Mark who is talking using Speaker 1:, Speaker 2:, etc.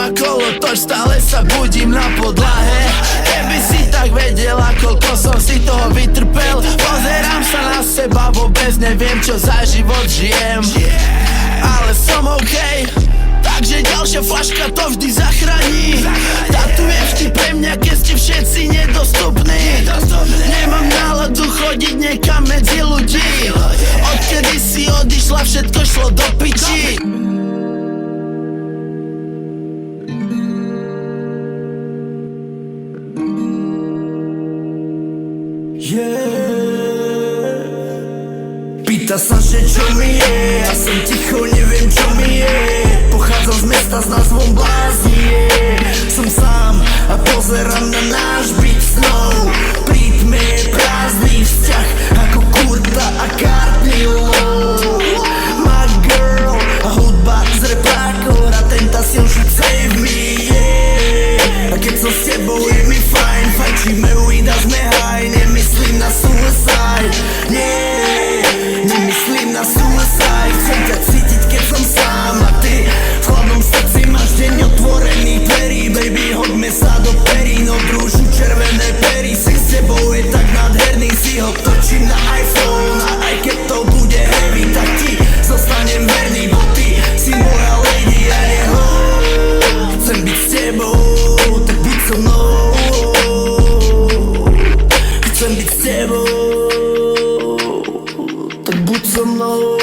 Speaker 1: ma kolotoč, stále sa budím na podlahe. Keby si tak vedela, koľko som si toho vytrpel. Pozerám sa na seba, vôbec neviem, čo za život žijem. Ale som OK, takže ďalšia flaška to vždy zachráni. Tatuješ pre mňa, keď ste všetci nedostupní. Nemám náladu chodiť niekam medzi ľudí. Odkedy si odišla, všetko šlo do piči.
Speaker 2: Pýta sa, že čo mi je, ja som ticho, neviem čo mi je. Pochádzam z mesta s názvom Bláznie. Som sám a pozerám na náš byt snov. Pri tme je prázdny vzťah ako Kurta a Courtney Love. My girl a hudba z repákov a Tentacion should save me, yeah. A keď som s tebou je mi fajn, fajčíme weed a sme high. Nemyslím na suicide, nie, nemyslím na suicide. Chcem ťa cítiť, keď som sám a ty v chladnom srdci máš deň otvorený dverí. Baby, hoďme sa do perí, no brúšu červené pery. Sex s tebou je tak nádherný, si ho točím na iPhone. A aj keď to bude heavy, tak ti zostanem verný, bo ty si moja lady a jeho. Chcem byť s tebou, tak buď so mnou. Chcem byť s tebou, tak buď so mnou.